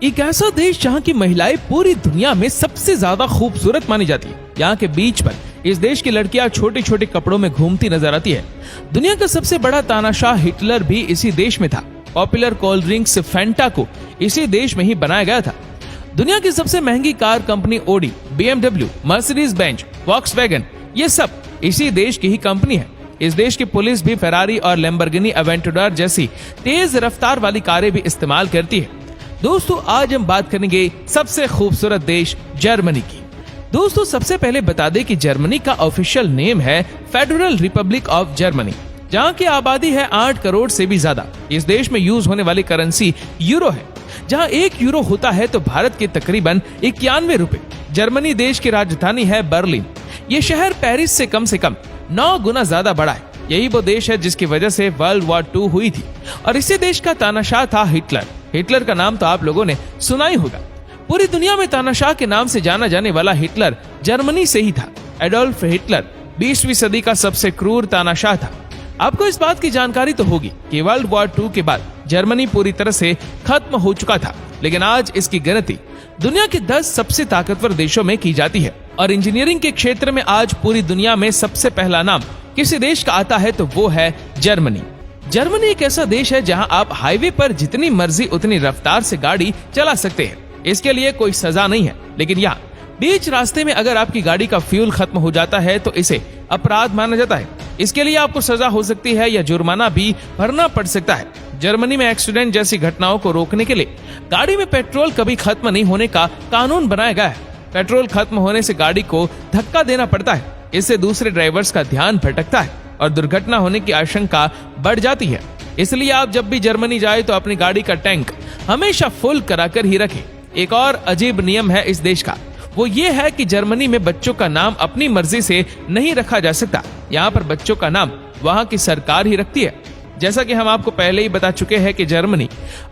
एक ऐसा देश जहाँ की महिलाएं पूरी दुनिया में सबसे ज्यादा खूबसूरत मानी जाती है। यहाँ के बीच पर इस देश की लड़कियां छोटे छोटे कपड़ों में घूमती नजर आती है। दुनिया का सबसे बड़ा तानाशाह हिटलर भी इसी देश में था। पॉपुलर कोल्ड ड्रिंक्स फैंटा को इसी देश में ही बनाया गया था। दुनिया की सबसे महंगी car company Audi, BMW, Mercedes Benz, Volkswagen, ये सब इसी देश की ही कंपनी है। इस देश की पुलिस भी फेरारी और लैम्बोर्गिनी अवेंटुडर जैसी तेज रफ्तार वाली कारें भी इस्तेमाल करती है। दोस्तों, आज हम बात करेंगे सबसे खूबसूरत देश जर्मनी की। दोस्तों, सबसे पहले बता दें कि जर्मनी का ऑफिशियल नेम है फेडरल रिपब्लिक ऑफ जर्मनी, जहां की आबादी है 8 करोड़ से भी ज्यादा। इस देश में यूज होने वाली करेंसी यूरो है, जहां 1 यूरो होता है तो भारत के तकरीबन 91 रुपए। जर्मनी देश की राजधानी है बर्लिन। ये शहर पेरिस से कम 9 गुना ज्यादा बड़ा है। यही वो देश है जिसकी वजह से वर्ल्ड वॉर 2 हुई थी और इसी देश का तानाशाह था हिटलर। हिटलर का नाम तो आप लोगों ने सुना ही होगा। पूरी दुनिया में तानाशाह के नाम से जाना जाने वाला हिटलर जर्मनी से ही था। एडोल्फ हिटलर 20वीं सदी का सबसे क्रूर तानाशाह था। आपको इस बात की जानकारी तो होगी कि वर्ल्ड वॉर 2 के बाद जर्मनी पूरी तरह से खत्म हो चुका था, लेकिन आज इसकी गिनती दुनिया के 10 सबसे ताकतवर देशों में की जाती है। और इंजीनियरिंग के क्षेत्र में आज पूरी दुनिया में सबसे पहला नाम किसी देश का आता है तो वो है जर्मनी। जर्मनी एक ऐसा देश है जहां आप हाईवे पर जितनी मर्जी उतनी रफ्तार से गाड़ी चला सकते हैं। इसके लिए कोई सजा नहीं है, लेकिन यहाँ बीच रास्ते में अगर आपकी गाड़ी का फ्यूल खत्म हो जाता है तो इसे अपराध माना जाता है। इसके लिए आपको सजा हो सकती है या जुर्माना भी भरना पड़ सकता है। जर्मनी में एक्सीडेंट जैसी घटनाओं को रोकने के लिए गाड़ी में पेट्रोल कभी खत्म नहीं होने का कानून बनाया गया है। पेट्रोल खत्म होने से गाड़ी को धक्का देना पड़ता है। इससे दूसरे ड्राइवर्स का ध्यान भटकता है और दुर्घटना होने की आशंका बढ़ जाती है। इसलिए आप जब भी जर्मनी जाए तो अपनी गाड़ी का टैंक हमेशा फुल कराकर ही रखें। एक और अजीब नियम है इस देश का, वो ये है कि जर्मनी में बच्चों का नाम अपनी मर्जी से नहीं रखा जा सकता। यहाँ पर बच्चों का नाम वहाँ की सरकार ही रखती है। जैसा कि हम आपको पहले ही बता चुके हैं कि जर्मनी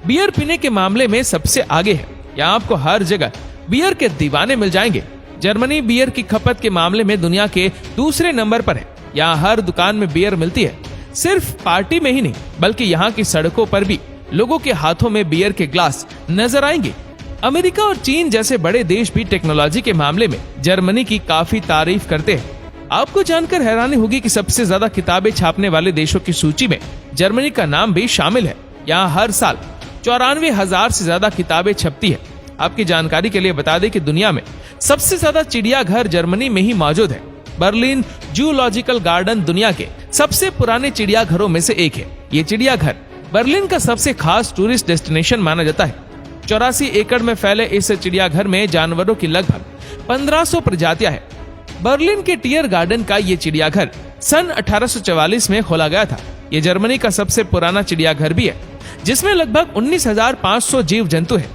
बियर पीने के मामले में सबसे आगे है। यहाँ आपको हर जगह बियर के दीवाने मिल जाएंगे। जर्मनी बियर की खपत के मामले में दुनिया के दूसरे नंबर पर है। यहाँ हर दुकान में बियर मिलती है। सिर्फ पार्टी में ही नहीं बल्कि यहाँ की सड़कों पर भी लोगों के हाथों में बियर के ग्लास नजर आएंगे। अमेरिका और चीन जैसे बड़े देश भी टेक्नोलॉजी के मामले में जर्मनी की काफी तारीफ करते हैं। आपको जानकर हैरानी होगी कि सबसे ज्यादा किताबें छापने वाले देशों की सूची में जर्मनी का नाम भी शामिल है। यहाँ हर साल 94,000 से ज्यादा किताबें छपती है। आपकी जानकारी के लिए बता दें कि दुनिया में सबसे ज्यादा चिड़ियाघर जर्मनी में ही मौजूद है। बर्लिन जूलॉजिकल गार्डन दुनिया के सबसे पुराने चिड़ियाघरों में से एक है। ये चिड़ियाघर बर्लिन का सबसे खास टूरिस्ट डेस्टिनेशन माना जाता है। 84 एकड़ में फैले इस चिड़ियाघर में जानवरों की लगभग 1500 प्रजातियां हैं। बर्लिन के टियर गार्डन का ये चिड़ियाघर सन 1844 में खोला गया था। ये जर्मनी का सबसे पुराना चिड़ियाघर भी है, जिसमें लगभग 19,500 जीव जंतु है।